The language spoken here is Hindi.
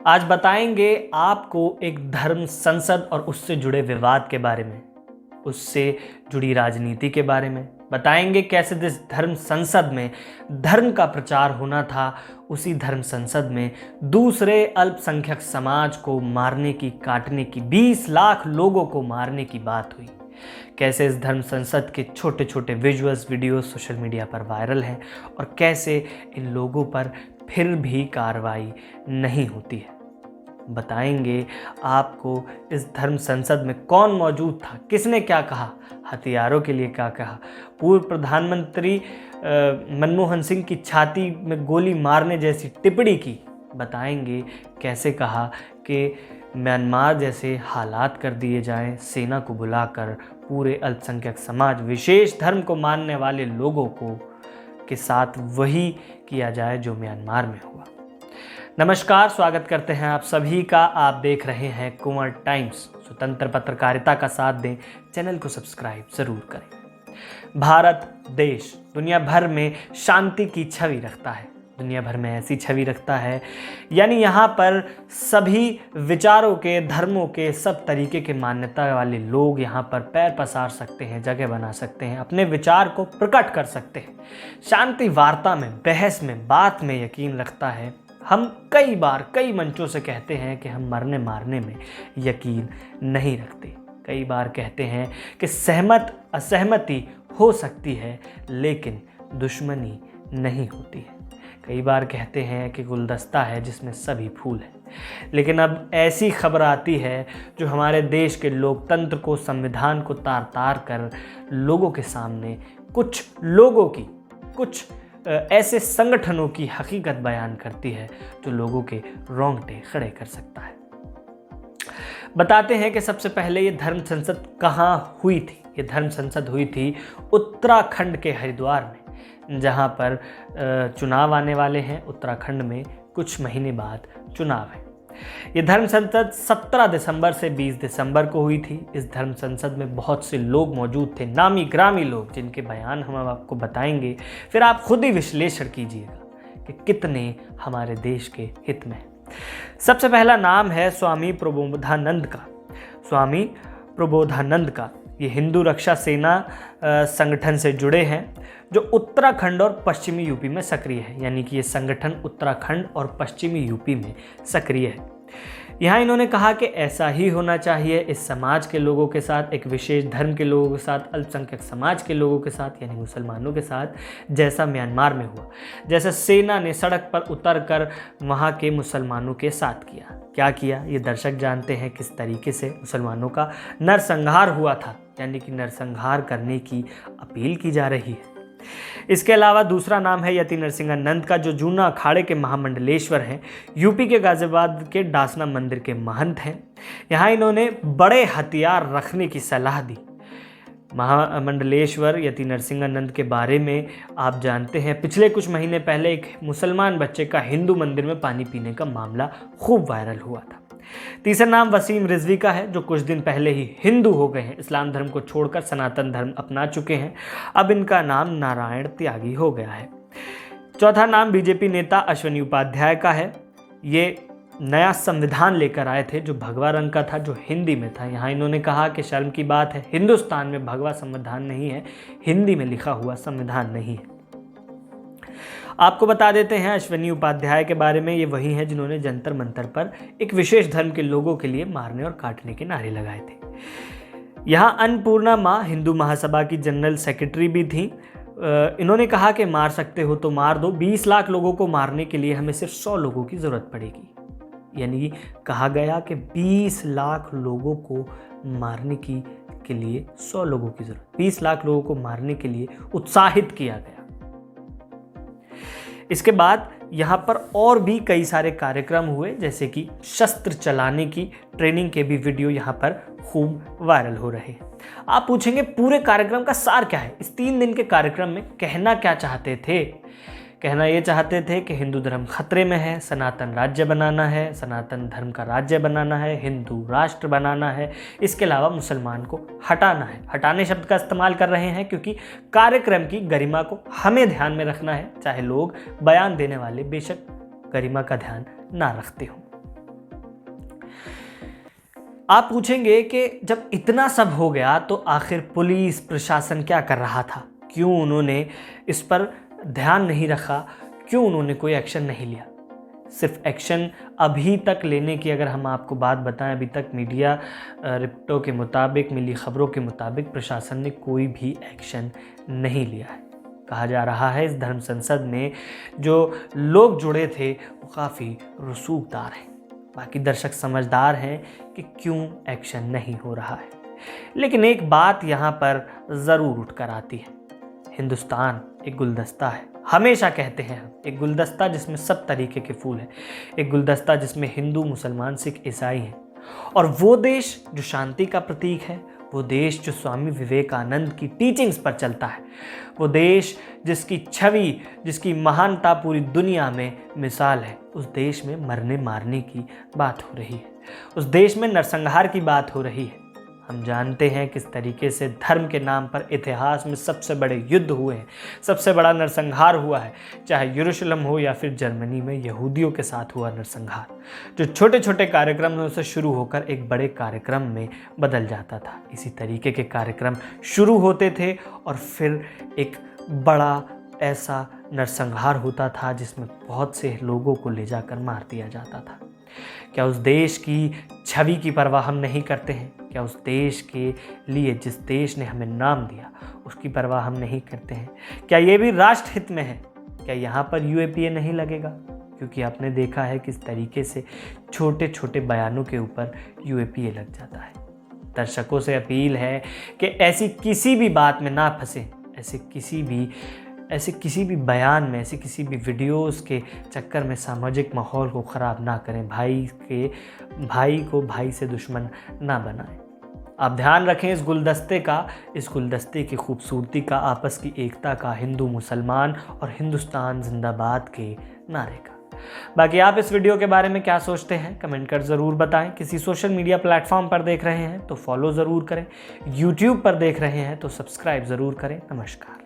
आज बताएंगे आपको एक धर्म संसद और उससे जुड़े विवाद के बारे में, उससे जुड़ी राजनीति के बारे में। बताएंगे कैसे जिस धर्म संसद में धर्म का प्रचार होना था, उसी धर्म संसद में दूसरे अल्पसंख्यक समाज को मारने की, काटने की, 20 लाख लोगों को मारने की बात हुई। कैसे इस धर्म संसद के छोटे छोटे विजुअल्स, वीडियोस सोशल मीडिया पर वायरल हैं और कैसे इन लोगों पर फिर भी कार्रवाई नहीं होती है। बताएंगे आपको इस धर्म संसद में कौन मौजूद था, किसने क्या कहा, हथियारों के लिए क्या कहा, पूर्व प्रधानमंत्री मनमोहन सिंह की छाती में गोली मारने जैसी टिप्पणी की। बताएंगे कैसे कहा कि म्यांमार जैसे हालात कर दिए जाएं, सेना को बुलाकर पूरे अल्पसंख्यक समाज, विशेष धर्म को मानने वाले लोगों को के साथ वही किया जाए जो म्यांमार में हुआ। नमस्कार, स्वागत करते हैं आप सभी का। आप देख रहे हैं कुंवर टाइम्स। स्वतंत्र पत्रकारिता का साथ दें, चैनल को सब्सक्राइब जरूर करें। भारत देश दुनिया भर में शांति की छवि रखता है, दुनिया भर में ऐसी छवि रखता है, यानी यहाँ पर सभी विचारों के, धर्मों के, सब तरीके के मान्यता वाले लोग यहाँ पर पैर पसार सकते हैं, जगह बना सकते हैं, अपने विचार को प्रकट कर सकते हैं। शांति वार्ता में, बहस में, बात में यकीन रखता है। हम कई बार कई मंचों से कहते हैं कि हम मरने मारने में यकीन नहीं रखते। कई बार कहते हैं कि सहमत असहमति हो सकती है लेकिन दुश्मनी नहीं होती है। कई बार कहते हैं कि गुलदस्ता है जिसमें सभी फूल हैं, लेकिन अब ऐसी खबर आती है जो हमारे देश के लोकतंत्र को, संविधान को तार तार कर लोगों के सामने, कुछ लोगों की, कुछ ऐसे संगठनों की हकीकत बयान करती है जो लोगों के रोंगटे खड़े कर सकता है। बताते हैं कि सबसे पहले ये धर्म संसद कहाँ हुई थी। ये धर्म संसद हुई थी उत्तराखंड के हरिद्वार में, जहाँ पर चुनाव आने वाले हैं। उत्तराखंड में कुछ महीने बाद चुनाव है। ये धर्म संसद 17 दिसंबर से 20 दिसंबर को हुई थी। इस धर्म संसद में बहुत से लोग मौजूद थे, नामी ग्रामी लोग, जिनके बयान हम आपको बताएंगे। फिर आप खुद ही विश्लेषण कीजिएगा कि कितने हमारे देश के हित में। सबसे पहला नाम है स्वामी प्रबोधानंद का। स्वामी प्रबोधानंद का ये हिंदू रक्षा सेना संगठन से जुड़े हैं, जो उत्तराखंड और पश्चिमी यूपी में सक्रिय है। यानी कि ये संगठन उत्तराखंड और पश्चिमी यूपी में सक्रिय है। यहाँ इन्होंने कहा कि ऐसा ही होना चाहिए इस समाज के लोगों के साथ, एक विशेष धर्म के लोगों के साथ, अल्पसंख्यक समाज के लोगों के साथ, यानी मुसलमानों के साथ, जैसा म्यांमार में हुआ। जैसे सेना ने सड़क पर उतरकर वहाँ के मुसलमानों के साथ किया। क्या किया ये दर्शक जानते हैं, किस तरीके से मुसलमानों का नरसंहार हुआ था, यानी कि नरसंहार करने की अपील की जा रही है। इसके अलावा दूसरा नाम है यति नरसिंहानंद का, जो जूना अखाड़े के महामंडलेश्वर हैं, यूपी के गाजियाबाद के डासना मंदिर के महंत हैं। यहाँ इन्होंने बड़े हथियार रखने की सलाह दी। महामंडलेश्वर यति नरसिंहानंद के बारे में आप जानते हैं, पिछले कुछ महीने पहले एक मुसलमान बच्चे का हिंदू मंदिर में पानी पीने का मामला खूब वायरल हुआ था। तीसरा नाम वसीम रिजवी का है, जो कुछ दिन पहले ही हिंदू हो गए हैं, इस्लाम धर्म को छोड़कर सनातन धर्म अपना चुके हैं। अब इनका नाम नारायण त्यागी हो गया है। चौथा नाम बीजेपी नेता अश्विनी उपाध्याय का है। ये नया संविधान लेकर आए थे जो भगवा रंग का था, जो हिंदी में था। यहाँ इन्होंने कहा कि शर्म की बात है, हिंदुस्तान में भगवा संविधान नहीं है, हिंदी में लिखा हुआ संविधान नहीं है। आपको बता देते हैं अश्विनी उपाध्याय के बारे में, ये वही हैं जिन्होंने जंतर मंतर पर एक विशेष धर्म के लोगों के लिए मारने और काटने के नारे लगाए थे। यहाँ अन्नपूर्णा माँ हिंदू महासभा की जनरल सेक्रेटरी भी थी। इन्होंने कहा कि मार सकते हो तो मार दो, 20 लाख लोगों को मारने के लिए हमें सिर्फ 100 लोगों की ज़रूरत पड़ेगी। यानी कहा गया कि 20 लाख लोगों को मारने के लिए 100 लोगों की ज़रूरत, 20 लाख लोगों को मारने के लिए उत्साहित किया गया। इसके बाद यहाँ पर और भी कई सारे कार्यक्रम हुए, जैसे कि शस्त्र चलाने की ट्रेनिंग के भी वीडियो यहाँ पर खूब वायरल हो रहे हैं। आप पूछेंगे पूरे कार्यक्रम का सार क्या है, इस 3 दिन के कार्यक्रम में कहना क्या चाहते थे। कहना ये चाहते थे कि हिंदू धर्म खतरे में है, सनातन राज्य बनाना है, सनातन धर्म का राज्य बनाना है, हिंदू राष्ट्र बनाना है। इसके अलावा मुसलमान को हटाना है। हटाने शब्द का इस्तेमाल कर रहे हैं क्योंकि कार्यक्रम की गरिमा को हमें ध्यान में रखना है, चाहे लोग बयान देने वाले बेशक गरिमा का ध्यान ना रखते हों। आप पूछेंगे कि जब इतना सब हो गया तो आखिर पुलिस प्रशासन क्या कर रहा था, क्यों उन्होंने इस पर ध्यान नहीं रखा, क्यों उन्होंने कोई एक्शन नहीं लिया। सिर्फ एक्शन अभी तक लेने की अगर हम आपको बात बताएं, अभी तक मीडिया रिपोर्टों के मुताबिक, मिली खबरों के मुताबिक प्रशासन ने कोई भी एक्शन नहीं लिया है। कहा जा रहा है इस धर्म संसद में जो लोग जुड़े थे वो काफ़ी रसूखदार हैं। बाकी दर्शक समझदार हैं कि क्यों एक्शन नहीं हो रहा है। लेकिन एक बात यहाँ पर ज़रूर उठकर आती है, हिंदुस्तान एक गुलदस्ता है। हमेशा कहते हैं हम, एक गुलदस्ता जिसमें सब तरीके के फूल हैं, एक गुलदस्ता जिसमें हिंदू, मुसलमान, सिख, ईसाई हैं। और वो देश जो शांति का प्रतीक है, वो देश जो स्वामी विवेकानंद की टीचिंग्स पर चलता है, वो देश जिसकी छवि, जिसकी महानता पूरी दुनिया में मिसाल है, उस देश में मरने मारने की बात हो रही है, उस देश में नरसंहार की बात हो रही है। हम जानते हैं किस तरीके से धर्म के नाम पर इतिहास में सबसे बड़े युद्ध हुए हैं, सबसे बड़ा नरसंहार हुआ है, चाहे यरूशलेम हो या फिर जर्मनी में यहूदियों के साथ हुआ नरसंहार, जो छोटे छोटे कार्यक्रमों से शुरू होकर एक बड़े कार्यक्रम में बदल जाता था। इसी तरीके के कार्यक्रम शुरू होते थे और फिर एक बड़ा ऐसा नरसंहार होता था जिसमें बहुत से लोगों को ले जाकर मार दिया जाता था। क्या उस देश की छवि की परवाह हम नहीं करते हैं? क्या उस देश के लिए, जिस देश ने हमें नाम दिया, उसकी परवाह हम नहीं करते हैं? क्या ये भी राष्ट्र हित में है? क्या यहाँ पर यूएपीए नहीं लगेगा? क्योंकि आपने देखा है किस तरीके से छोटे छोटे बयानों के ऊपर यूएपीए लग जाता है। दर्शकों से अपील है कि ऐसी किसी भी बात में ना फंसे, ऐसे किसी भी बयान में, ऐसी किसी भी वीडियोस के चक्कर में सामाजिक माहौल को ख़राब ना करें, भाई को भाई से दुश्मन ना बनाएं। आप ध्यान रखें इस गुलदस्ते की खूबसूरती का, आपस की एकता का, हिंदू मुसलमान और हिंदुस्तान जिंदाबाद के नारे का। बाकी आप इस वीडियो के बारे में क्या सोचते हैं कमेंट कर ज़रूर बताएं। किसी सोशल मीडिया प्लेटफॉर्म पर देख रहे हैं तो फॉलो ज़रूर करें, यूट्यूब पर देख रहे हैं तो सब्सक्राइब ज़रूर करें। नमस्कार।